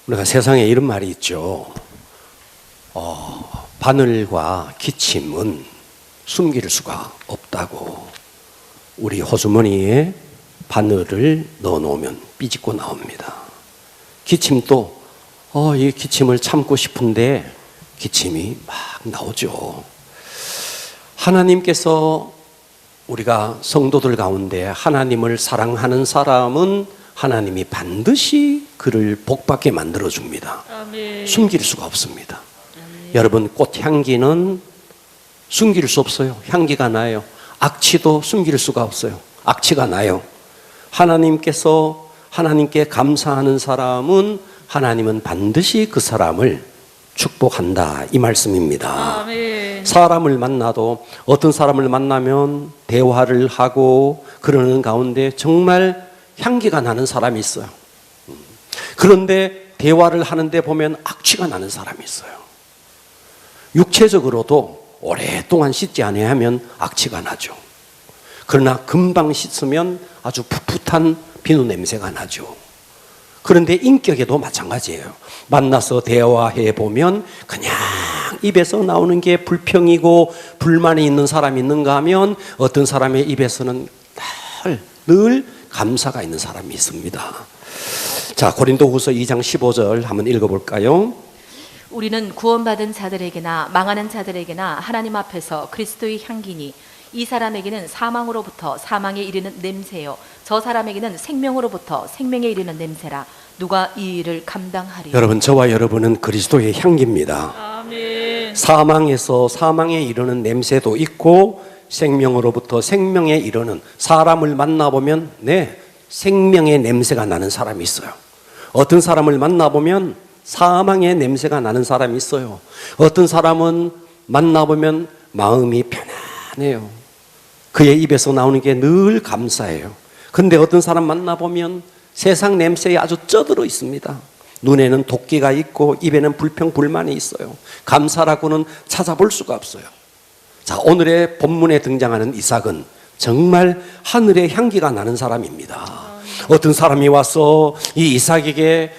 우리가 세상에 이런 말이 있죠. 바늘과 기침은 숨길 수가 없다고. 우리 호주머니에 바늘을 넣어놓으면 삐집고 나옵니다. 기침도 이 기침을 참고 싶은데 기침이 막 나오죠. 하나님께서 우리가 성도들 가운데 하나님을 사랑하는 사람은 하나님이 반드시 그를 복받게 만들어줍니다. 아멘. 숨길 수가 없습니다. 아멘. 여러분, 꽃향기는 숨길 수 없어요. 향기가 나요. 악취도 숨길 수가 없어요. 악취가 나요. 하나님께서 하나님께 감사하는 사람은 하나님은 반드시 그 사람을 축복한다, 이 말씀입니다. 아멘. 사람을 만나도 어떤 사람을 만나면 대화를 하고 그러는 가운데 정말 향기가 나는 사람이 있어요. 그런데 대화를 하는데 보면 악취가 나는 사람이 있어요. 육체적으로도 오랫동안 씻지 않으면 악취가 나죠. 그러나 금방 씻으면 아주 풋풋한 비누 냄새가 나죠. 그런데 인격에도 마찬가지예요. 만나서 대화해 보면 그냥 입에서 나오는 게 불평이고 불만이 있는 사람이 있는가 하면 어떤 사람의 입에서는 늘 감사가 있는 사람이 있습니다. 자, 고린도후서 2장 15절 한번 읽어볼까요? 우리는 구원받은 자들에게나 망하는 자들에게나 하나님 앞에서 그리스도의 향기니 이 사람에게는 사망으로부터 사망에 이르는 냄새요 저 사람에게는 생명으로부터 생명에 이르는 냄새라. 누가 이 일을 감당하리요? 여러분, 저와 여러분은 그리스도의 향기입니다. 아멘. 사망에서 사망에 이르는 냄새도 있고 생명으로부터 생명에 이르는, 사람을 만나보면 생명의 냄새가 나는 사람이 있어요. 어떤 사람을 만나보면 사망의 냄새가 나는 사람이 있어요. 어떤 사람은 만나보면 마음이 편안해요. 그의 입에서 나오는 게 늘 감사해요. 근데 어떤 사람 만나보면 세상 냄새에 아주 쩌들어 있습니다. 눈에는 도끼가 있고 입에는 불평 불만이 있어요. 감사라고는 찾아볼 수가 없어요. 자, 오늘의 본문에 등장하는 이삭은 정말 하늘의 향기가 나는 사람입니다. 어떤 사람이 와서 이 이삭에게,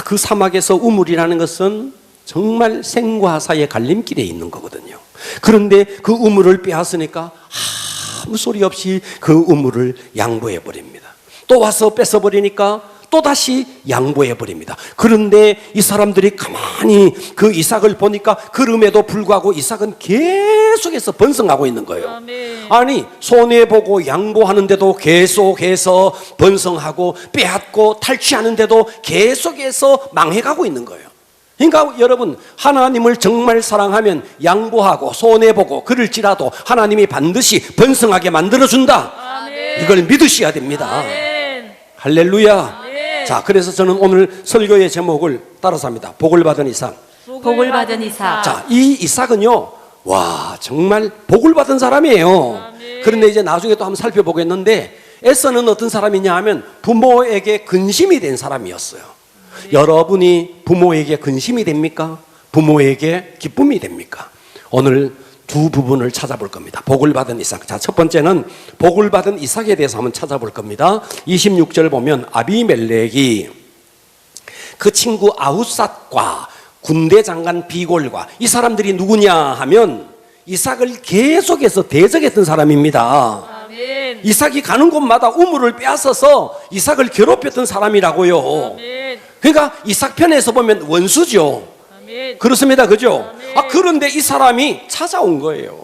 그 사막에서 우물이라는 것은 정말 생과 사의 갈림길에 있는 거거든요. 그런데 그 우물을 빼앗으니까 아무 소리 없이 그 우물을 양보해 버립니다. 또 와서 뺏어버리니까 또다시 양보해 버립니다. 그런데 이 사람들이 가만히 그 이삭을 보니까 그럼에도 불구하고 이삭은 계속해서 번성하고 있는 거예요. 아멘. 아니, 손해보고 양보하는데도 계속해서 번성하고 빼앗고 탈취하는데도 계속해서 망해가고 있는 거예요. 그러니까 여러분, 하나님을 정말 사랑하면 양보하고 손해보고 그럴지라도 하나님이 반드시 번성하게 만들어준다. 아멘. 이걸 믿으셔야 됩니다. 아멘. 할렐루야. 자, 그래서 저는 오늘 설교의 제목을 따라서 합니다. 복을 받은 이삭. 복을 받은 이삭. 자, 이 이삭은요, 와, 정말 복을 받은 사람이에요. 아멘. 그런데 이제 나중에 또 한번 살펴보겠는데, 에서는 어떤 사람이냐 하면 부모에게 근심이 된 사람이었어요. 아멘. 여러분이 부모에게 근심이 됩니까? 부모에게 기쁨이 됩니까? 오늘 두 부분을 찾아볼 겁니다. 복을 받은 이삭. 자, 첫 번째는 복을 받은 이삭에 대해서 한번 찾아볼 겁니다. 26절 보면 아비멜렉이 그 친구 아웃삿과 군대 장관 비골과, 이 사람들이 누구냐 하면 이삭을 계속해서 대적했던 사람입니다. 아멘. 이삭이 가는 곳마다 우물을 빼앗아서 이삭을 괴롭혔던 사람이라고요. 아멘. 그러니까 이삭 편에서 보면 원수죠. 아멘. 그렇습니다. 그죠? 아멘. 그런데 이 사람이 찾아온 거예요.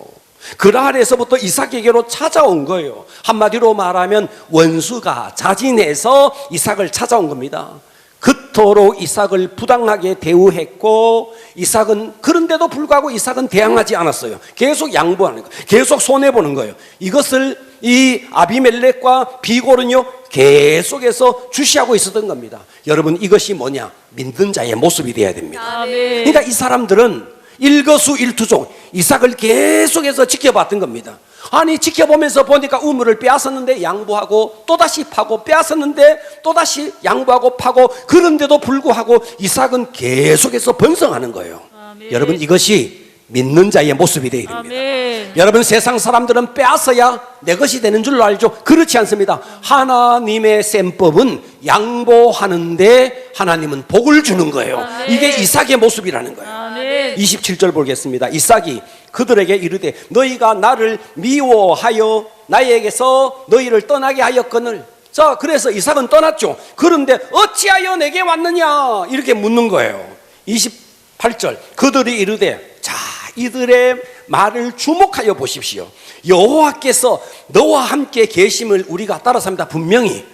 그랄에서부터 이삭에게로 찾아온 거예요. 한마디로 말하면 원수가 자진해서 이삭을 찾아온 겁니다. 그토록 이삭을 부당하게 대우했고, 이삭은, 그런데도 불구하고 이삭은 대항하지 않았어요. 계속 양보하는 거예요. 계속 손해보는 거예요. 이것을 이 아비멜렉과 비골은요, 계속해서 주시하고 있었던 겁니다. 여러분, 이것이 뭐냐? 믿는 자의 모습이 되어야 됩니다. 아멘. 그러니까 이 사람들은 일거수일투족, 이삭을 계속해서 지켜봤던 겁니다. 아니, 지켜보면서 보니까 우물을 빼앗았는데 양보하고, 또다시 파고, 빼앗았는데 또다시 양보하고 파고, 그런데도 불구하고 이삭은 계속해서 번성하는 거예요. 아멘. 여러분, 이것이 믿는 자의 모습이 되어야 됩니다. 아멘. 여러분, 세상 사람들은 빼앗아야 내 것이 되는 줄로 알죠? 그렇지 않습니다. 하나님의 셈법은 양보하는데 하나님은 복을 주는 거예요. 아멘. 이게 이삭의 모습이라는 거예요. 아멘. 27절 보겠습니다. 이삭이 그들에게 이르되 너희가 나를 미워하여 나에게서 너희를 떠나게 하였거늘. 자, 그래서 이삭은 떠났죠. 그런데 어찌하여 내게 왔느냐 이렇게 묻는 거예요. 28절 그들이 이르되 자, 이들의 말을 주목하여 보십시오. 여호와께서 너와 함께 계심을 우리가 따라삽니다. 분명히.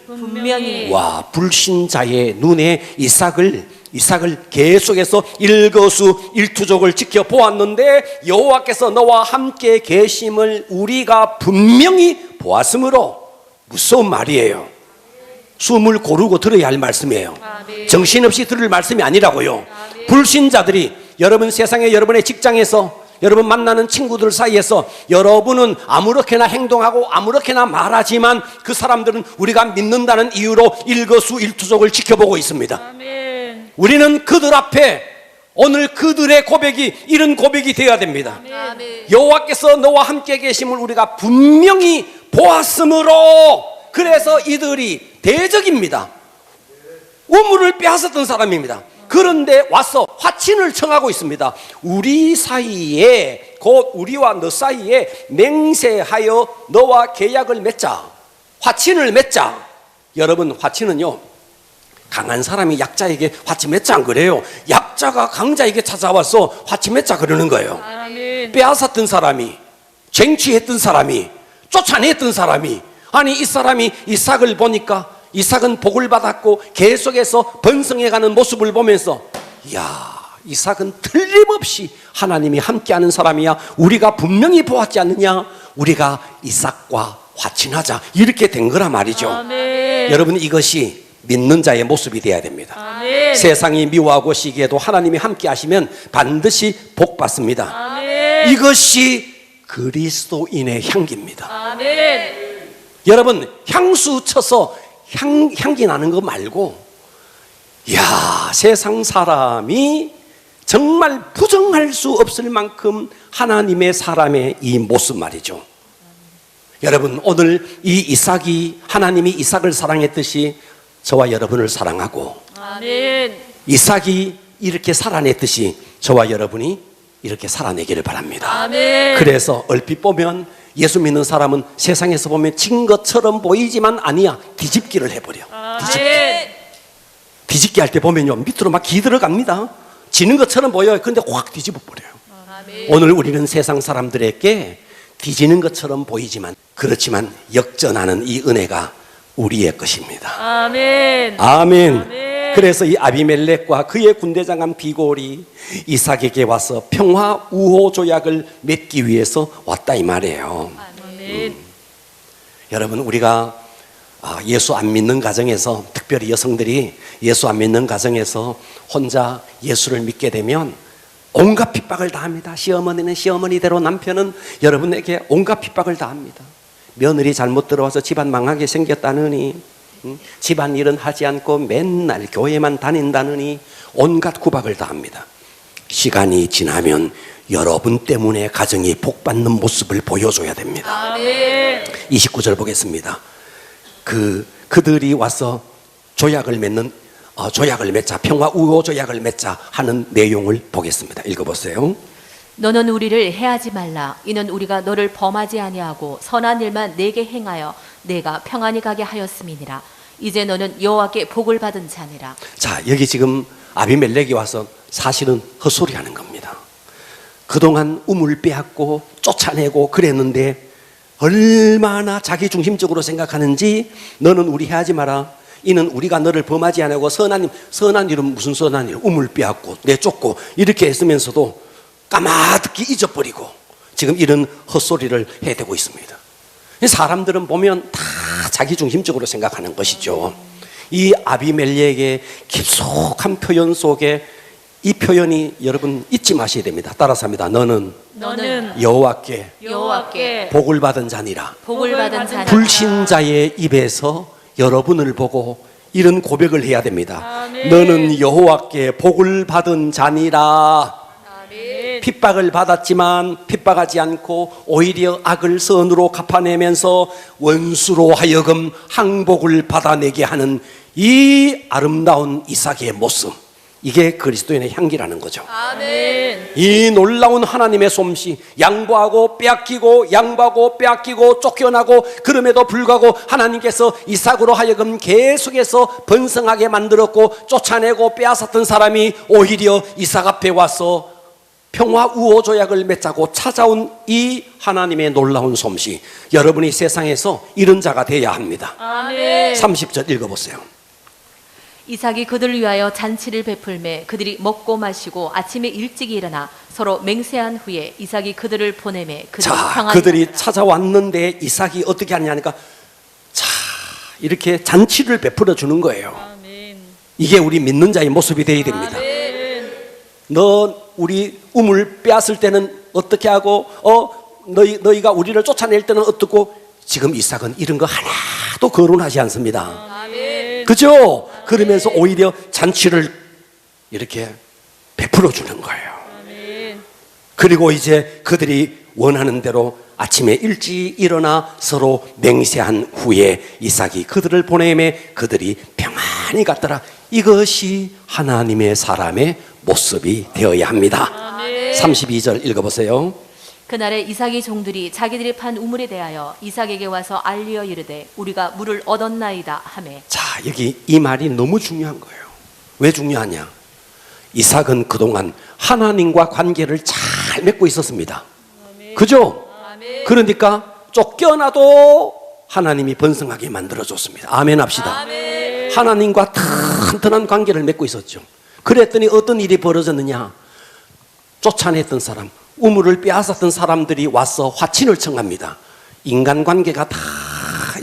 와, 불신자의 눈에 이삭을 계속해서 일거수일투족을 지켜보았는데 여호와께서 너와 함께 계심을 우리가 분명히 보았으므로 무서운 말이에요. 숨을 고르고 들어야 할 말씀이에요. 정신없이 들을 말씀이 아니라고요. 불신자들이 여러분 세상에 여러분의 직장에서 여러분 만나는 친구들 사이에서 여러분은 아무렇게나 행동하고 아무렇게나 말하지만 그 사람들은 우리가 믿는다는 이유로 일거수일투족을 지켜보고 있습니다. 아멘. 우리는 그들 앞에 오늘 그들의 고백이 이런 고백이 되어야 됩니다. 아멘. 여호와께서 너와 함께 계심을 우리가 분명히 보았으므로 그래서 이들이 대적입니다. 우물을 빼앗았던 사람입니다. 그런데 와서 화친을 청하고 있습니다. 우리 사이에 곧 우리와 너 사이에 맹세하여 너와 계약을 맺자. 화친을 맺자. 여러분, 화친은요 강한 사람이 약자에게 화친 맺자 안 그래요. 약자가 강자에게 찾아와서 화친 맺자 그러는 거예요. 아멘. 빼앗았던 사람이, 쟁취했던 사람이, 쫓아냈던 사람이, 아니 이 사람이 이삭을 보니까 이삭은 복을 받았고 계속해서 번성해가는 모습을 보면서 이야, 이삭은 틀림없이 하나님이 함께하는 사람이야. 우리가 분명히 보았지 않느냐. 우리가 이삭과 화친하자. 이렇게 된 거란 말이죠. 아멘. 여러분, 이것이 믿는 자의 모습이 되어야 됩니다. 아멘. 세상이 미워하고 시기에도 하나님이 함께 하시면 반드시 복 받습니다. 아멘. 이것이 그리스도인의 향기입니다. 아멘. 여러분, 향수 쳐서 향기 나는 거 말고, 이야, 세상 사람이 정말 부정할 수 없을 만큼 하나님의 사람의 이 모습 말이죠. 여러분, 오늘 이 이삭이 하나님이 이삭을 사랑했듯이 저와 여러분을 사랑하고, 아멘. 이삭이 이렇게 살아냈듯이 저와 여러분이 이렇게 살아내기를 바랍니다. 아멘. 그래서 얼핏 보면 예수 믿는 사람은 세상에서 보면 진 것처럼 보이지만 아니야. 뒤집기를 해버려. 아멘. 뒤집기 할 때 보면요 밑으로 막 기 들어갑니다. 지는 것처럼 보여요. 그런데 확 뒤집어 버려요. 아멘. 오늘 우리는 세상 사람들에게 뒤지는 것처럼 보이지만 그렇지만 역전하는 이 은혜가 우리의 것입니다. 아멘. 아멘. 아멘. 그래서 이 아비멜렉과 그의 군대장관 비골이 이삭에게 와서 평화 우호 조약을 맺기 위해서 왔다 이 말이에요. 아멘. 여러분, 우리가 예수 안 믿는 가정에서, 특별히 여성들이 예수 안 믿는 가정에서 혼자 예수를 믿게 되면 온갖 핍박을 당합니다. 시어머니는 시어머니대로, 남편은 여러분에게 온갖 핍박을 당합니다. 며느리 잘못 들어와서 집안 망하게 생겼다느니, 집안일은 하지 않고 맨날 교회만 다닌다느니 온갖 구박을 당합니다. 시간이 지나면 여러분 때문에 가정이 복받는 모습을 보여줘야 됩니다. 아멘. 29절 보겠습니다. 그들이 와서 조약을 맺자, 평화 우호 조약을 맺자 하는 내용을 보겠습니다. 읽어보세요. 너는 우리를 해하지 말라. 이는 우리가 너를 범하지 아니하고 선한 일만 내게 행하여 내가 평안히 가게 하였음이니라. 이제 너는 여호와께 복을 받은 자니라. 자, 여기 지금 아비멜렉이 와서 사실은 헛소리하는 겁니다. 그동안 우물 빼앗고 쫓아내고 그랬는데 얼마나 자기 중심적으로 생각하는지, 너는 우리 해하지 마라. 이는 우리가 너를 범하지 않고 선한 일은 무슨 선한 일, 우물 빼앗고 내쫓고 이렇게 했으면서도 까마득히 잊어버리고 지금 이런 헛소리를 해대고 있습니다. 사람들은 보면 다 자기 중심적으로 생각하는 것이죠. 이 아비멜렉의 깊숙한 표현 속에 이 표현이 여러분 잊지 마셔야 됩니다. 따라서 합니다. 너는 여호와께 복을 받은 자니라. 복을 받은 자니라. 불신자의 입에서 여러분을 보고 이런 고백을 해야 됩니다. 아멘. 너는 여호와께 복을 받은 자니라. 아멘. 핍박을 받았지만 핍박하지 않고 오히려 악을 선으로 갚아내면서 원수로 하여금 항복을 받아내게 하는 이 아름다운 이삭의 모습, 이게 그리스도인의 향기라는 거죠. 아멘. 이 놀라운 하나님의 솜씨, 양보하고 빼앗기고 양보하고 빼앗기고 쫓겨나고 그럼에도 불구하고 하나님께서 이삭으로 하여금 계속해서 번성하게 만들었고 쫓아내고 빼앗았던 사람이 오히려 이삭 앞에 와서 평화 우호 조약을 맺자고 찾아온 이 하나님의 놀라운 솜씨, 여러분이 세상에서 이런 자가 되어야 합니다. 아멘. 30절 읽어보세요. 이삭이 그들을 위하여 잔치를 베풀매 그들이 먹고 마시고 아침에 일찍 일어나 서로 맹세한 후에 이삭이 그들을 보내매 그들이 자, 평안히 그들이 살아라. 찾아왔는데 이삭이 어떻게 하냐니까, 자, 이렇게 잔치를 베풀어 주는 거예요. 아멘. 이게 우리 믿는 자의 모습이 되어야 됩니다. 아멘. 너 우리 우물 빼앗을 때는 어떻게 하고, 너희가 우리를 쫓아낼 때는 어떻고, 지금 이삭은 이런 거 하나도 거론하지 않습니다. 아멘. 그죠? 그러면서 오히려 잔치를 이렇게 베풀어 주는 거예요. 아멘. 그리고 이제 그들이 원하는 대로 아침에 일찍 일어나 서로 맹세한 후에 이삭이 그들을 보내매 그들이 평안히 갔더라. 이것이 하나님의 사람의 모습이 되어야 합니다. 아멘. 32절 읽어보세요. 그날에 이삭의 종들이 자기들이 판 우물에 대하여 이삭에게 와서 알리어 이르되 우리가 물을 얻었나이다 하매. 자, 여기 이 말이 너무 중요한 거예요. 왜 중요하냐? 이삭은 그동안 하나님과 관계를 잘 맺고 있었습니다. 그죠? 아멘. 그러니까 쫓겨나도 하나님이 번성하게 만들어줬습니다. 아멘 합시다. 아멘. 하나님과 튼튼한 관계를 맺고 있었죠. 그랬더니 어떤 일이 벌어졌느냐? 쫓아냈던 사람, 우물을 빼앗았던 사람들이 와서 화친을 청합니다. 인간관계가 다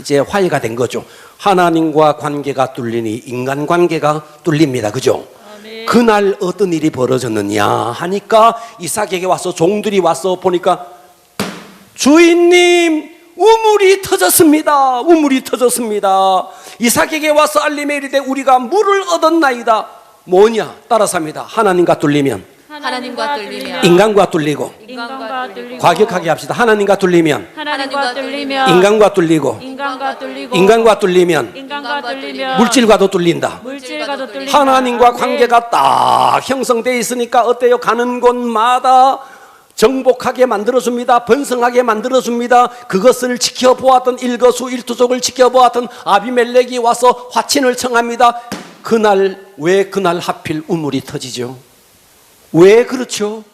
이제 화해가 된 거죠. 하나님과 관계가 뚫리니 인간관계가 뚫립니다. 그죠? 아멘. 그날 어떤 일이 벌어졌느냐 하니까 이삭에게 와서 종들이 와서 보니까, 주인님, 우물이 터졌습니다. 우물이 터졌습니다. 이삭에게 와서 알림에 이르되 우리가 물을 얻었나이다. 뭐냐? 따라서 합니다. 하나님과 뚫리면, 하나님과 뚫리면 인간과 뚫리고, 인간과 뚫리고 과격하게 합시다. 하나님과 뚫리면, 하나님과 뚫리면 인간과 뚫리고, 인간과 뚫리고 인간과 뚫리면 인간과 뚫리면 물질과도 뚫린다. 물질과도 뚫린다. 하나님과 관계가 딱 형성되어 있으니까 어때요? 가는 곳마다 정복하게 만들어줍니다. 번성하게 만들어줍니다. 그것을 지켜보았던 일거수일투족을 지켜보았던 아비멜렉이 와서 화친을 청합니다. 왜 그날 하필 우물이 터지죠? 왜 그렇죠?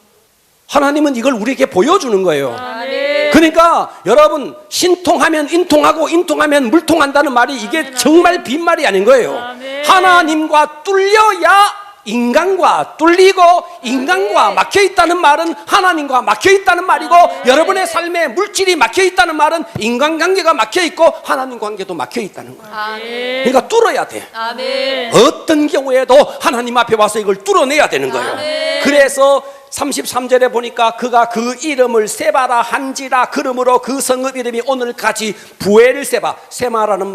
하나님은 이걸 우리에게 보여주는 거예요. 아멘. 그러니까 여러분, 신통하면 인통하고 인통하면 물통한다는 말이 이게 정말 빈말이 아닌 거예요. 아멘. 하나님과 뚫려야 인간과 뚫리고, 인간과 막혀있다는 말은 하나님과 막혀있다는 말이고, 여러분의 삶에 물질이 막혀있다는 말은 인간관계가 막혀있고 하나님 관계도 막혀있다는 거예요. 아멘. 그러니까 뚫어야 돼. 아멘. 어떤 경우에도 하나님 앞에 와서 이걸 뚫어내야 되는 거예요. 아멘. 그래서 33절에 보니까 그가 그 이름을 세바라 한지라, 그러므로 그 성읍 이름이 오늘까지 부엘세바. 세바라는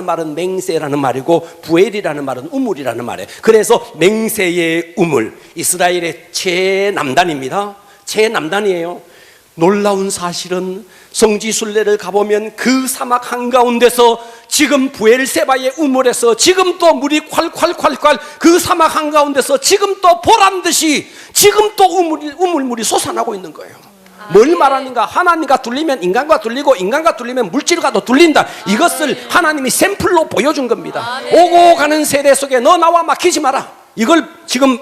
말은 맹세라는 말이고 부엘이라는 말은 우물이라는 말이에요. 그래서 맹세의 우물, 이스라엘의 최남단입니다. 최남단이에요. 놀라운 사실은 성지순례를 가보면 그 사막 한가운데서 지금 부엘세바의 우물에서 지금 또 물이 콸콸콸콸, 그 사막 한가운데서 지금 또 보란듯이 지금 또 우물물이 솟아나고 있는 거예요. 뭘 말하는가? 하나님과 뚫리면 인간과 뚫리고, 인간과 뚫리면 물질과도 뚫린다. 이것을 하나님이 샘플로 보여준 겁니다. 오고 가는 세대 속에 너 나와 막히지 마라. 이걸 지금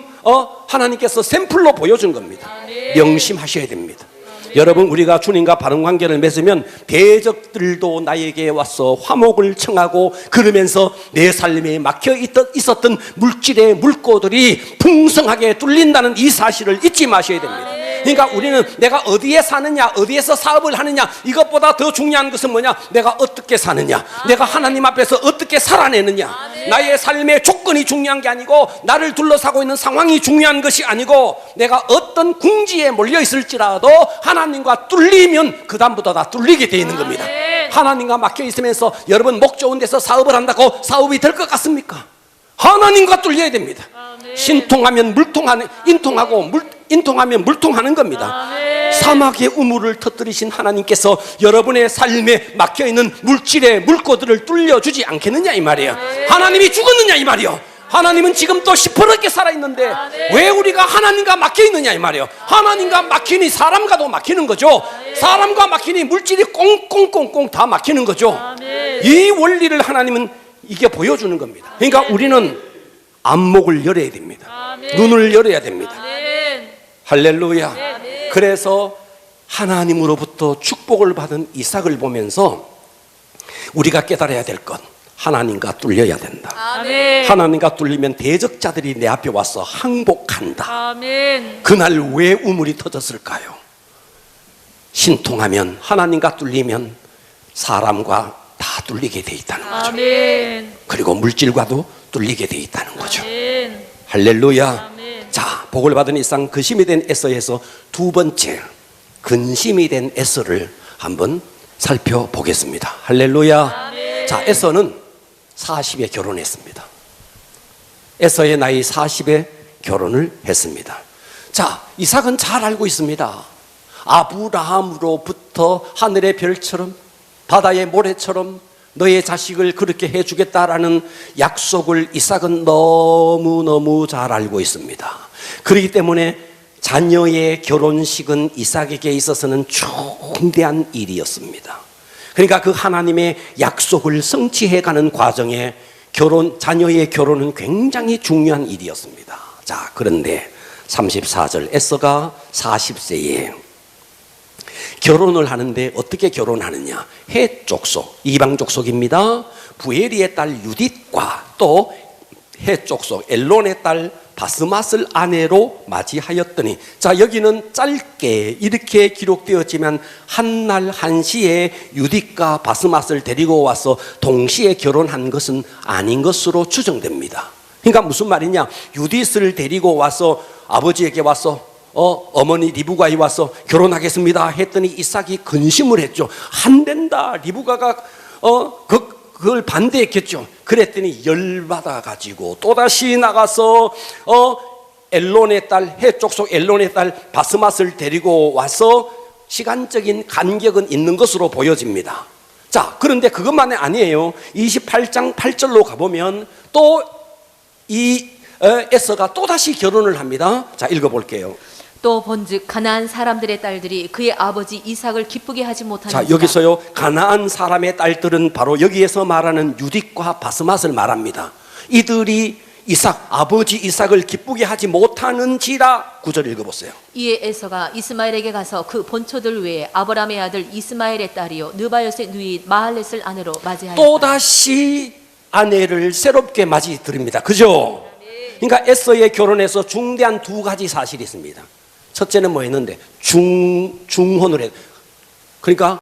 하나님께서 샘플로 보여준 겁니다. 명심하셔야 됩니다. 여러분, 우리가 주님과 바른 관계를 맺으면 대적들도 나에게 와서 화목을 청하고, 그러면서 내 삶에 막혀 있었던 물질의 물꼬들이 풍성하게 뚫린다는 이 사실을 잊지 마셔야 됩니다. 그러니까 우리는 내가 어디에 사느냐, 어디에서 사업을 하느냐, 이것보다 더 중요한 것은 뭐냐? 내가 어떻게 사느냐, 내가 하나님 앞에서 어떻게 살아내느냐. 나의 삶의 조건이 중요한 게 아니고, 나를 둘러싸고 있는 상황이 중요한 것이 아니고, 내가 어떤 궁지에 몰려 있을지라도 하나님과 뚫리면 그 다음부터 다 뚫리게 되어 있는 겁니다. 하나님과 막혀 있으면서 여러분 목 좋은 데서 사업을 한다고 사업이 될 것 같습니까? 하나님과 뚫려야 됩니다. 신통하면 물통하는, 인통하면 물통하는 겁니다. 사막의 우물을 터뜨리신 하나님께서 여러분의 삶에 막혀있는 물질의 물꼬들을 뚫려주지 않겠느냐 이 말이에요. 하나님이 죽었느냐 이 말이에요. 하나님은 지금도 시퍼렇게 살아있는데 왜 우리가 하나님과 막혀있느냐 이 말이에요. 하나님과 막히니 사람과도 막히는 거죠. 사람과 막히니 물질이 꽁꽁꽁꽁 다 막히는 거죠. 이 원리를 하나님은 이게 보여주는 겁니다. 그러니까 우리는 안목을 열어야 됩니다. 눈을 열어야 됩니다. 할렐루야. 그래서 하나님으로부터 축복을 받은 이삭을 보면서 우리가 깨달아야 될 것, 하나님과 뚫려야 된다. 하나님과 뚫리면 대적자들이 내 앞에 와서 항복한다. 그날 왜 우물이 터졌을까요? 신통하면, 하나님과 뚫리면 사람과 다 뚫리게 돼 있다는 거죠. 그리고 물질과도 뚫리게 돼 있다는 거죠. 할렐루야. 자, 복을 받은 이상 근심이 된 에서에서 두 번째 근심이 된 에서를 한번 살펴보겠습니다. 할렐루야. 자, 에서는 40에 결혼했습니다. 에서의 나이 40에 결혼을 했습니다. 자, 이삭은 잘 알고 있습니다. 아브라함으로부터 하늘의 별처럼 바다의 모래처럼 너의 자식을 그렇게 해주겠다라는 약속을 이삭은 너무너무 잘 알고 있습니다. 그렇기 때문에 자녀의 결혼식은 이삭에게 있어서는 중대한 일이었습니다. 그러니까 그 하나님의 약속을 성취해가는 과정에 자녀의 결혼은 굉장히 중요한 일이었습니다. 자, 그런데 34절 에서가 40세에 결혼을 하는데 어떻게 결혼하느냐? 헷 족속, 이방 족속입니다. 부에리의 딸 유딧과 또 헷 족속 엘론의 딸 바스맛을 아내로 맞이하였더니, 자, 여기는 짧게 이렇게 기록되었지만 한날 한시에 유딧과 바스맛을 데리고 와서 동시에 결혼한 것은 아닌 것으로 추정됩니다. 그러니까 무슨 말이냐? 유딧을 데리고 와서 아버지에게 와서 어머니 리브가에 와서 결혼하겠습니다 했더니 이삭이 근심을 했죠. 안 된다. 리브가가 그걸 반대했겠죠. 그랬더니 열받아 가지고 또다시 나가서 엘론의 딸, 해족속 엘론의 딸 바스맛을 데리고 와서 시간적인 간격은 있는 것으로 보여집니다. 자, 그런데 그것만이 아니에요. 28장 8절로 가보면 또 이 에서가 또다시 결혼을 합니다. 자, 읽어볼게요. 또 본즉 가나안 사람들의 딸들이 그의 아버지 이삭을 기쁘게 하지 못하는. 자, 여기서요, 가나안 사람의 딸들은 바로 여기에서 말하는 유딧과 바스맛을 말합니다. 이들이 아버지 이삭을 기쁘게 하지 못하는지라. 9절 읽어보세요. 이에 에서가 이스마엘에게 가서 그 본초들 외에 아브라함의 아들 이스마엘의 딸이요 느바요스의 누이 마할렛을 아내로 맞이하였다. 또다시 아내를 새롭게 맞이 드립니다. 그죠? 그러니까 에서의 결혼에서 중대한 두 가지 사실이 있습니다. 첫째는 뭐였는데 중혼을 했. 그러니까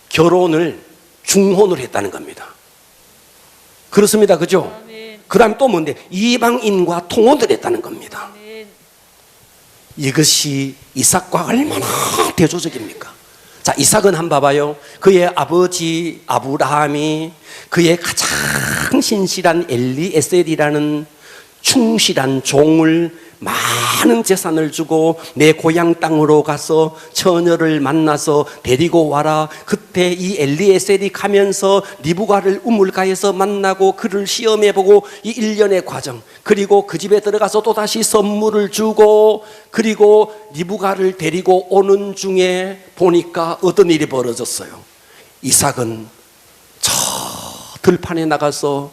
결혼을 중혼을 했다는 겁니다. 그렇습니다. 그죠? 그 다음에 또 뭔데? 이방인과 통혼을 했다는 겁니다. 이것이 이삭과 얼마나 대조적입니까? 자, 이삭은 한번 봐봐요. 그의 아버지 아브라함이 그의 가장 신실한 엘리에셀이라는 충실한 종을 많은 재산을 주고 내 고향 땅으로 가서 처녀를 만나서 데리고 와라. 그때 이 엘리에셀이 가면서 리브가를 우물가에서 만나고 그를 시험해보고 이 일련의 과정, 그리고 그 집에 들어가서 또다시 선물을 주고, 그리고 리브가를 데리고 오는 중에 보니까 어떤 일이 벌어졌어요. 이삭은 저 들판에 나가서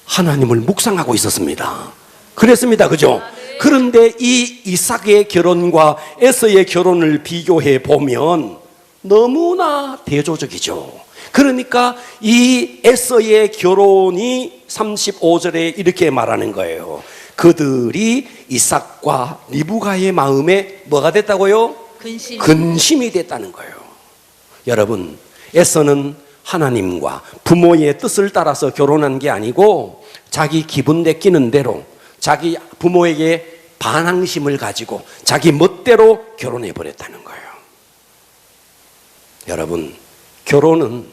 하나님을 묵상하고 있었습니다. 그랬습니다. 그죠? 그런데 이 이삭의 결혼과 에서의 결혼을 비교해 보면 너무나 대조적이죠. 그러니까 이 에서의 결혼이 35절에 이렇게 말하는 거예요. 그들이 이삭과 리브가의 마음에 뭐가 됐다고요? 근심이 됐다는 거예요. 여러분, 에서는 하나님과 부모의 뜻을 따라서 결혼한 게 아니고 자기 기분 내키는 대로 자기 부모에게 반항심을 가지고 자기 멋대로 결혼해 버렸다는 거예요. 여러분, 결혼은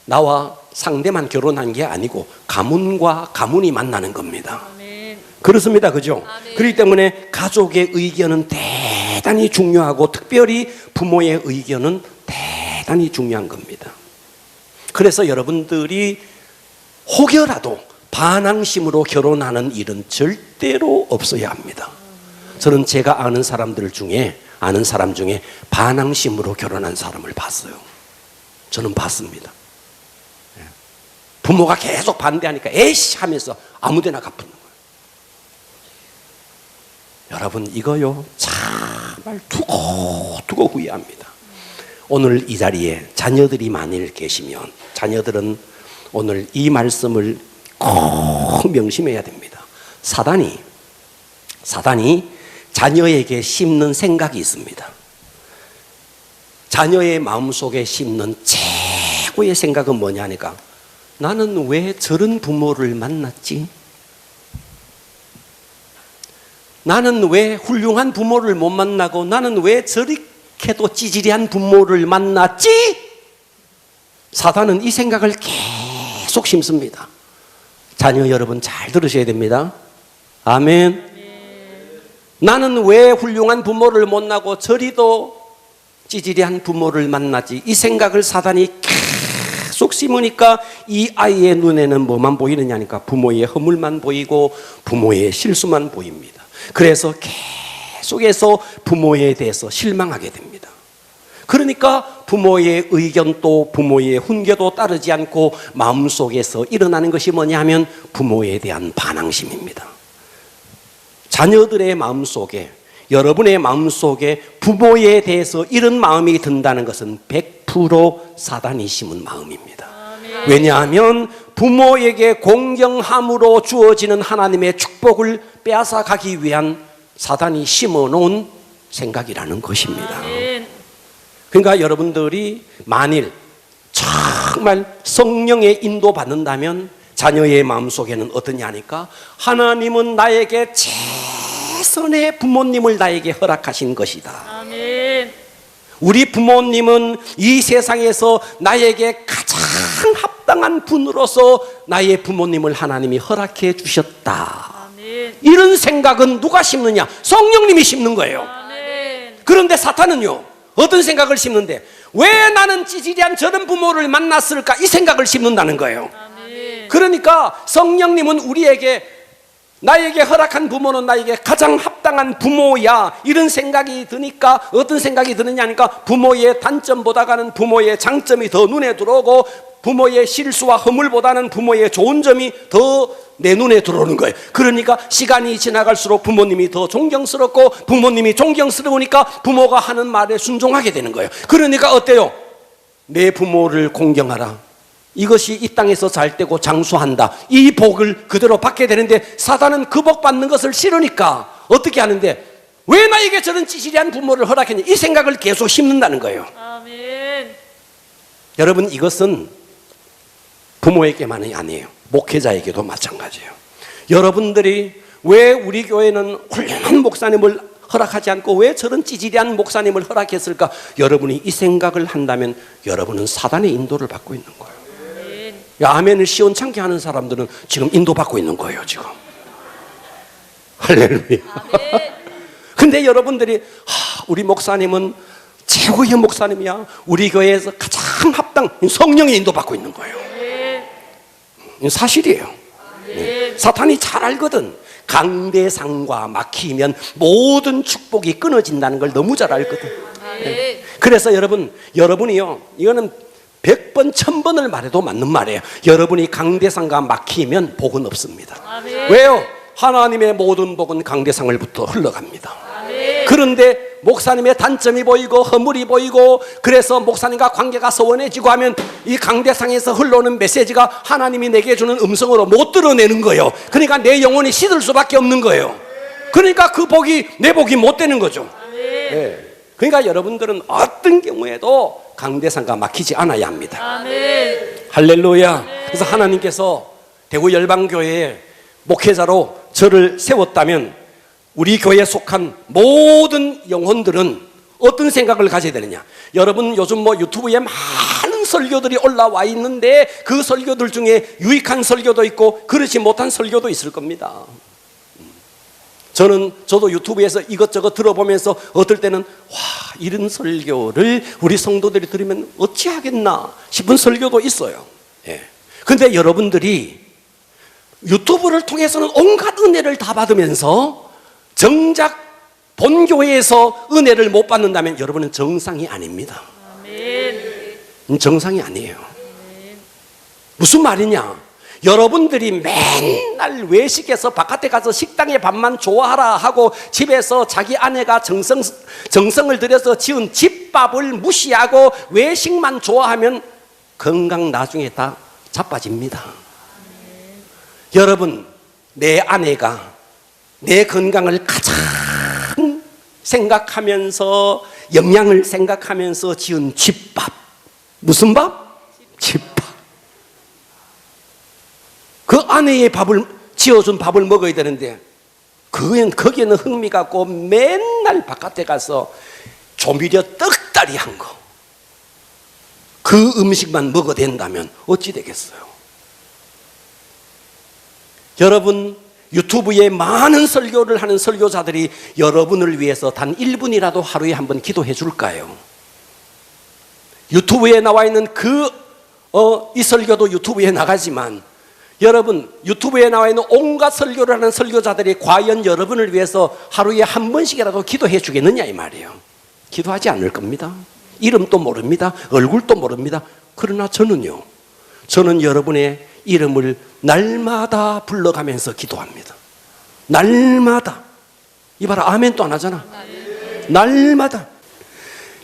나와 상대만 결혼한 게 아니고 가문과 가문이 만나는 겁니다. 아멘. 그렇습니다. 그죠? 그렇기 때문에 가족의 의견은 대단히 중요하고 특별히 부모의 의견은 대단히 중요한 겁니다. 그래서 여러분들이 혹여라도 반항심으로 결혼하는 일은 절대로 없어야 합니다. 저는 제가 아는 사람 중에 반항심으로 결혼한 사람을 봤어요. 저는 봤습니다. 부모가 계속 반대하니까 에이씨 하면서 아무데나 갚는 거예요. 여러분 이거요 정말 두고 후회합니다. 오늘 이 자리에 자녀들이 만일 계시면 자녀들은 오늘 이 말씀을 꼭 명심해야 됩니다. 사단이 자녀에게 심는 생각이 있습니다. 자녀의 마음속에 심는 최고의 생각은 뭐냐니까 나는 왜 저런 부모를 만났지? 나는 왜 훌륭한 부모를 못 만나고 나는 왜 저렇게도 찌질이한 부모를 만났지? 사단은 이 생각을 계속 심습니다. 자녀 여러분 잘 들으셔야 됩니다. 아멘. 나는 왜 훌륭한 부모를 못 나고 저리도 찌질이한 부모를 만나지? 이 생각을 사단이 계속 심으니까 이 아이의 눈에는 뭐만 보이느냐니까 부모의 허물만 보이고 부모의 실수만 보입니다. 그래서 계속해서 부모에 대해서 실망하게 됩니다. 그러니까 부모의 의견도 부모의 훈계도 따르지 않고 마음속에서 일어나는 것이 뭐냐 하면 부모에 대한 반항심입니다. 자녀들의 마음속에 여러분의 마음속에 부모에 대해서 이런 마음이 든다는 것은 100% 사단이 심은 마음입니다. 왜냐하면 부모에게 공경함으로 주어지는 하나님의 축복을 빼앗아 가기 위한 사단이 심어놓은 생각이라는 것입니다. 그러니까 여러분들이 만일 정말 성령의 인도 받는다면 자녀의 마음속에는 어떠냐니까 하나님은 나에게 최선의 부모님을 나에게 허락하신 것이다. 아멘. 우리 부모님은 이 세상에서 나에게 가장 합당한 분으로서 나의 부모님을 하나님이 허락해 주셨다. 아멘. 이런 생각은 누가 심느냐? 성령님이 심는 거예요. 아멘. 그런데 사탄은요 어떤 생각을 심는데 왜 나는 찌질이한 저런 부모를 만났을까? 이 생각을 심는다는 거예요. 아멘. 그러니까 성령님은 우리에게 나에게 허락한 부모는 나에게 가장 합당한 부모야 이런 생각이 드니까 어떤 생각이 드느냐니까 부모의 단점보다는 부모의 장점이 더 눈에 들어오고 부모의 실수와 허물보다는 부모의 좋은 점이 더 내 눈에 들어오는 거예요. 그러니까 시간이 지나갈수록 부모님이 더 존경스럽고 부모님이 존경스러우니까 부모가 하는 말에 순종하게 되는 거예요. 그러니까 어때요? 내 부모를 공경하라. 이것이 이 땅에서 잘 되고 장수한다. 이 복을 그대로 받게 되는데 사단은 그 복 받는 것을 싫으니까 어떻게 하는데 왜 나에게 저런 찌질이한 부모를 허락했냐 이 생각을 계속 심는다는 거예요. 아멘. 여러분 이것은 부모에게만이 아니에요. 목회자에게도 마찬가지예요. 여러분들이 왜 우리 교회는 훌륭한 목사님을 허락하지 않고 왜 저런 찌질이한 목사님을 허락했을까? 여러분이 이 생각을 한다면 여러분은 사단의 인도를 받고 있는 거예요. 야, 아멘을 시원찮게 하는 사람들은 지금 인도받고 있는 거예요, 지금. 할렐루야. 근데 여러분들이, 우리 목사님은 최고의 목사님이야. 우리 교회에서 가장 합당, 성령의 인도받고 있는 거예요. 이건 사실이에요. 사탄이 잘 알거든. 강대상과 막히면 모든 축복이 끊어진다는 걸 너무 잘 알거든. 그래서 여러분이요, 이거는 100번, 1000번을 말해도 맞는 말이에요. 여러분이 강대상과 막히면 복은 없습니다. 아멘. 왜요? 하나님의 모든 복은 강대상을부터 흘러갑니다. 아멘. 그런데 목사님의 단점이 보이고 허물이 보이고 그래서 목사님과 관계가 소원해지고 하면 이 강대상에서 흘러오는 메시지가 하나님이 내게 주는 음성으로 못 드러내는 거예요. 그러니까 내 영혼이 시들 수밖에 없는 거예요. 그러니까 그 복이 내 복이 못 되는 거죠. 네. 그러니까 여러분들은 어떤 경우에도 강대상과 막히지 않아야 합니다. 아멘. 할렐루야. 그래서 하나님께서 대구 열방교회에 목회자로 저를 세웠다면 우리 교회에 속한 모든 영혼들은 어떤 생각을 가져야 되느냐? 여러분 요즘 뭐 유튜브에 많은 설교들이 올라와 있는데 그 설교들 중에 유익한 설교도 있고 그렇지 못한 설교도 있을 겁니다. 저도 유튜브에서 이것저것 들어보면서 어떨 때는 와, 이런 설교를 우리 성도들이 들으면 어찌하겠나 싶은 설교도 있어요. 예. 근데 여러분들이 유튜브를 통해서는 온갖 은혜를 다 받으면서 정작 본교회에서 은혜를 못 받는다면 여러분은 정상이 아닙니다. 정상이 아니에요. 무슨 말이냐? 여러분들이 맨날 외식해서 바깥에 가서 식당의 밥만 좋아하라 하고 집에서 자기 아내가 정성을 들여서 지은 집밥을 무시하고 외식만 좋아하면 건강 나중에 다 자빠집니다. 여러분, 내 아내가 내 건강을 가장 생각하면서 영양을 생각하면서 지은 집밥, 무슨 밥? 집밥. 그 아내의 밥을 지어준 밥을 먹어야 되는데 거기에는 흥미가 없고 맨날 바깥에 가서 조미료 떡다리 한 거, 그 음식만 먹어댄다면 어찌 되겠어요? 여러분, 유튜브에 많은 설교를 하는 설교자들이 여러분을 위해서 단 1분이라도 하루에 한 번 기도해 줄까요? 유튜브에 나와 있는 이 설교도 유튜브에 나가지만 여러분, 유튜브에 나와 있는 온갖 설교를 하는 설교자들이 과연 여러분을 위해서 하루에 한 번씩이라도 기도해 주겠느냐 이 말이에요. 기도하지 않을 겁니다. 이름도 모릅니다. 얼굴도 모릅니다. 그러나 저는 여러분의 이름을 날마다 불러가면서 기도합니다. 날마다. 이봐라, 아멘도 안 하잖아. 날마다.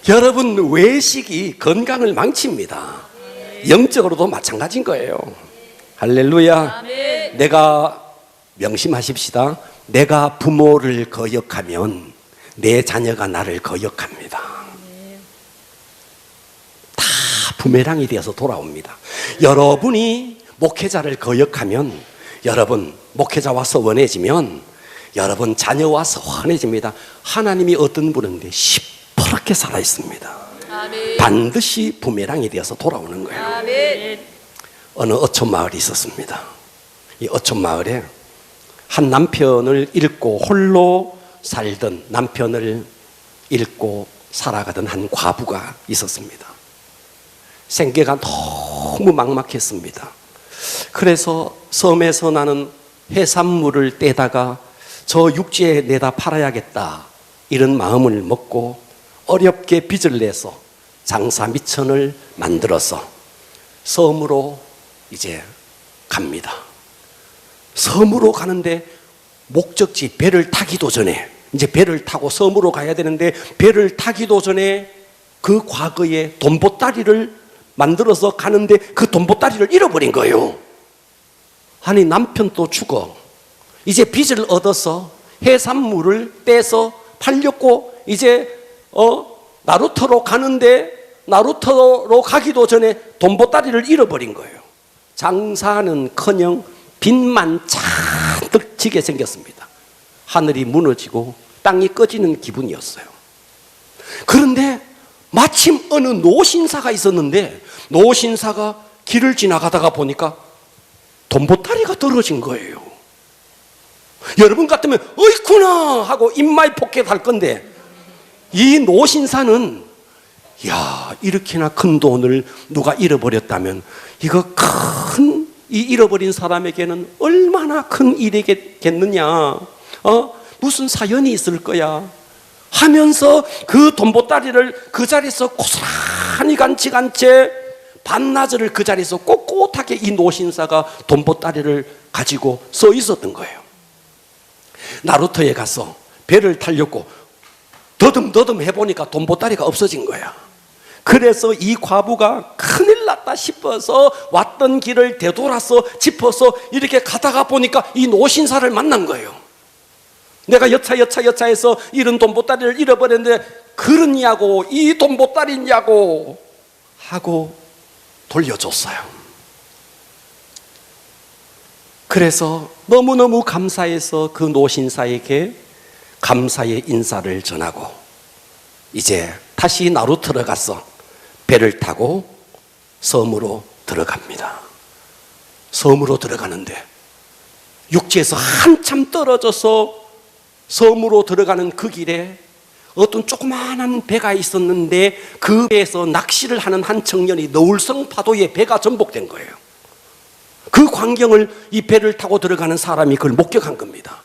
여러분, 외식이 건강을 망칩니다. 영적으로도 마찬가지인 거예요. 할렐루야. 아멘. 내가 명심하십시다. 내가 부모를 거역하면 내 자녀가 나를 거역합니다. 다 부메랑이 되어서 돌아옵니다. 여러분이 목회자를 거역하면, 여러분 목회자와 서원해지면 여러분 자녀와 서원해집니다. 하나님이 어떤 분인데 시퍼렇게 살아있습니다. 아멘. 반드시 부메랑이 되어서 돌아오는 거예요. 아멘. 어느 어촌 마을이 있었습니다. 이 어촌 마을에 한 남편을 잃고 홀로 살던, 남편을 잃고 살아가던 한 과부가 있었습니다. 생계가 너무 막막했습니다. 그래서 섬에서 나는 해산물을 떼다가 저 육지에 내다 팔아야겠다, 이런 마음을 먹고 어렵게 빚을 내서 장사 미천을 만들어서 섬으로 이제 갑니다. 섬으로 가는데 목적지 배를 타기도 전에, 이제 배를 타고 섬으로 가야 되는데 배를 타기도 전에 그 과거에 돈보따리를 만들어서 가는데 그 돈보따리를 잃어버린 거예요. 아니, 남편도 죽어 이제 빚을 얻어서 해산물을 떼서 팔렸고 이제 나루터로 가는데 나루터로 가기도 전에 돈보따리를 잃어버린 거예요. 장사는커녕 빚만 잔뜩 지게 생겼습니다. 하늘이 무너지고 땅이 꺼지는 기분이었어요. 그런데 마침 어느 노신사가 있었는데 노신사가 길을 지나가다가 보니까 돈보따리가 떨어진 거예요. 여러분 같으면 어이쿠나 하고 입마이 포켓할 건데 이 노신사는 야, 이렇게나 큰 돈을 누가 잃어버렸다면 이거 큰, 이 잃어버린 사람에게는 얼마나 큰 일이겠느냐, 무슨 사연이 있을 거야 하면서 그 돈보따리를 그 자리에서 고스란히 간직한 채 반나절을 그 자리에서 꼿꼿하게 이 노신사가 돈보따리를 가지고 서 있었던 거예요. 나루터에 가서 배를 타려고 더듬더듬 해보니까 돈보따리가 없어진 거야. 그래서 이 과부가 큰일 났다 싶어서 왔던 길을 되돌아서 짚어서 이렇게 가다가 보니까 이 노신사를 만난 거예요. 내가 여차해서 이런 돈보따리를 잃어버렸는데 그러냐고, 이 돈보따리냐고 하고 돌려줬어요. 그래서 너무너무 감사해서 그 노신사에게 감사의 인사를 전하고 이제 다시 나루터로 가서 배를 타고 섬으로 들어갑니다. 섬으로 들어가는데 육지에서 한참 떨어져서 섬으로 들어가는 그 길에 어떤 조그마한 배가 있었는데 그 배에서 낚시를 하는 한 청년이 너울성 파도에 배가 전복된 거예요. 그 광경을 이 배를 타고 들어가는 사람이 그걸 목격한 겁니다.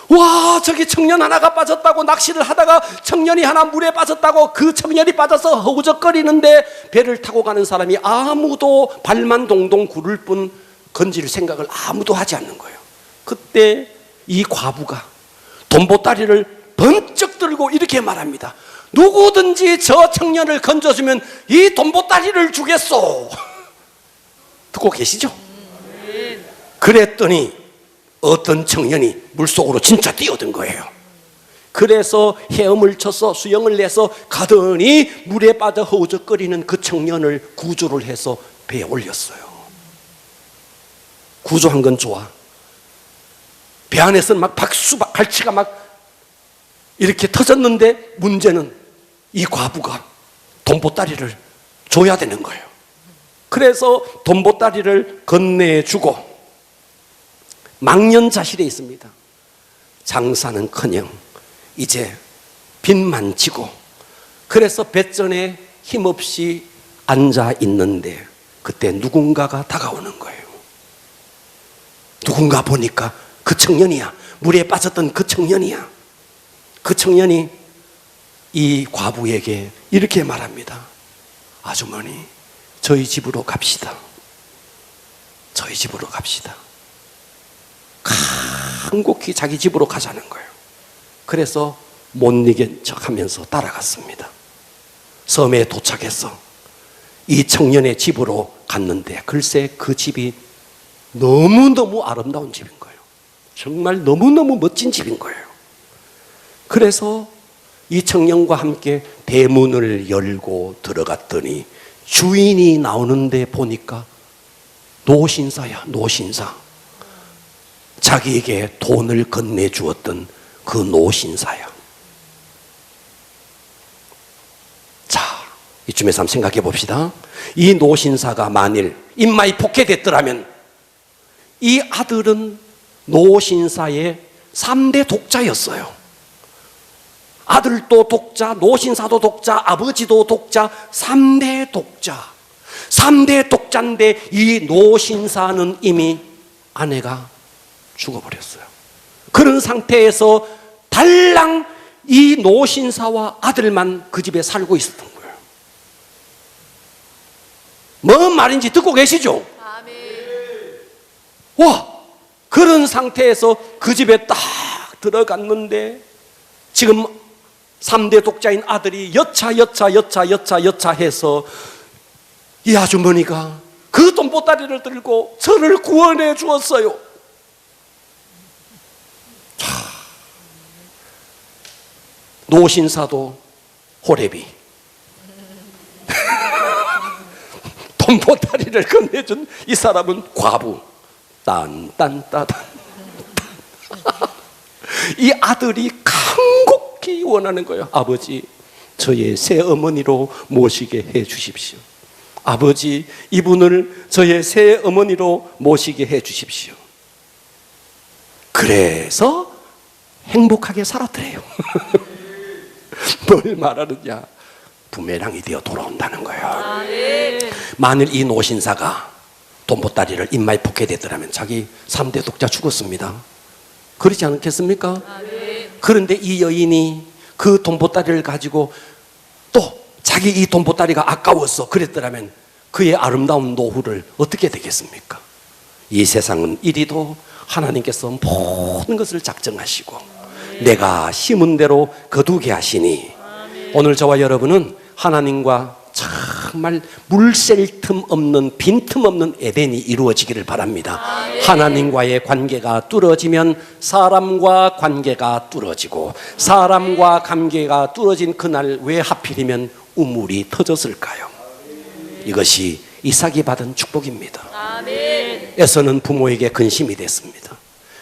와, 저기 청년 하나가 빠졌다고, 낚시를 하다가 청년이 하나 물에 빠졌다고, 그 청년이 빠져서 허우적거리는데 배를 타고 가는 사람이 아무도 발만 동동 구를 뿐 건질 생각을 아무도 하지 않는 거예요. 그때 이 과부가 돈보따리를 번쩍 들고 이렇게 말합니다. 누구든지 저 청년을 건져주면 이 돈보따리를 주겠소. 듣고 계시죠? 그랬더니 어떤 청년이 물속으로 진짜 뛰어든 거예요. 그래서 헤엄을 쳐서 수영을 내서 가더니 물에 빠져 허우적거리는 그 청년을 구조를 해서 배에 올렸어요. 구조한 건 좋아. 배 안에서는 막 박수, 갈치가 막 이렇게 터졌는데 문제는 이 과부가 돈보따리를 줘야 되는 거예요. 그래서 돈보따리를 건네주고 망년자실에 있습니다. 장사는커녕 이제 빚만 지고, 그래서 뱃전에 힘없이 앉아 있는데 그때 누군가가 다가오는 거예요. 누군가 보니까 그 청년이야. 물에 빠졌던 그 청년이야. 그 청년이 이 과부에게 이렇게 말합니다. 아주머니, 저희 집으로 갑시다. 저희 집으로 갑시다. 간곡히 자기 집으로 가자는 거예요. 그래서 못 이긴 척 하면서 따라갔습니다. 섬에 도착해서 이 청년의 집으로 갔는데 글쎄 그 집이 너무너무 아름다운 집인 거예요. 정말 너무너무 멋진 집인 거예요. 그래서 이 청년과 함께 대문을 열고 들어갔더니 주인이 나오는데 보니까 노신사야, 노신사. 자기에게 돈을 건네주었던 그 노신사야. 자, 이쯤에서 한번 생각해 봅시다. 이 노신사가 만일 입마이 폭행됐더라면 이 아들은 노신사의 3대 독자였어요. 아들도 독자, 노신사도 독자, 아버지도 독자, 3대 독자. 3대 독자인데 이 노신사는 이미 아내가 죽어버렸어요. 그런 상태에서 달랑 이 노신사와 아들만 그 집에 살고 있었던 거예요. 뭔 말인지 듣고 계시죠? 아멘. 와, 그런 상태에서 그 집에 딱 들어갔는데 지금 3대 독자인 아들이 여차 해서 이 아주머니가 그 돈보따리를 들고 저를 구원해 주었어요. 노신사도 호레비, 돈보따리를 건네준 이 사람은 과부. 딴딴따단. 이 아들이 간곡히 원하는 거예요. 아버지, 저의 새어머니로 모시게 해 주십시오. 아버지, 이분을 저의 새어머니로 모시게 해 주십시오. 그래서 행복하게 살았더래요. 뭘 말하느냐? 부메랑이 되어 돌아온다는 거예요. 아멘. 만일 이 노신사가 돈보따리를 입마에 폭행됐더라면 자기 3대 독자 죽었습니다. 그렇지 않겠습니까? 아멘. 그런데 이 여인이 그 돈보따리를 가지고 또 자기 이 돈보따리가 아까워서 그랬더라면 그의 아름다운 노후를 어떻게 되겠습니까? 이 세상은 이리도 하나님께서 모든 것을 작정하시고 내가 심은 대로 거두게 하시니 오늘 저와 여러분은 하나님과 정말 물샐 틈 없는 빈틈 없는 에덴이 이루어지기를 바랍니다. 하나님과의 관계가 뚫어지면 사람과 관계가 뚫어지고 사람과 관계가 뚫어진 그날 왜 하필이면 우물이 터졌을까요? 이것이 이삭이 받은 축복입니다. 아멘. 에서는 부모에게 근심이 됐습니다.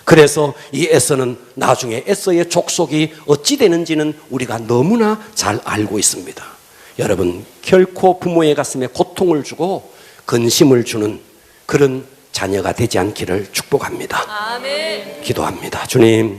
그래서 이 에서는 나중에 에서의 족속이 어찌 되는지는 우리가 너무나 잘 알고 있습니다. 여러분 결코 부모의 가슴에 고통을 주고 근심을 주는 그런 자녀가 되지 않기를 축복합니다. 아멘. 기도합니다. 주님.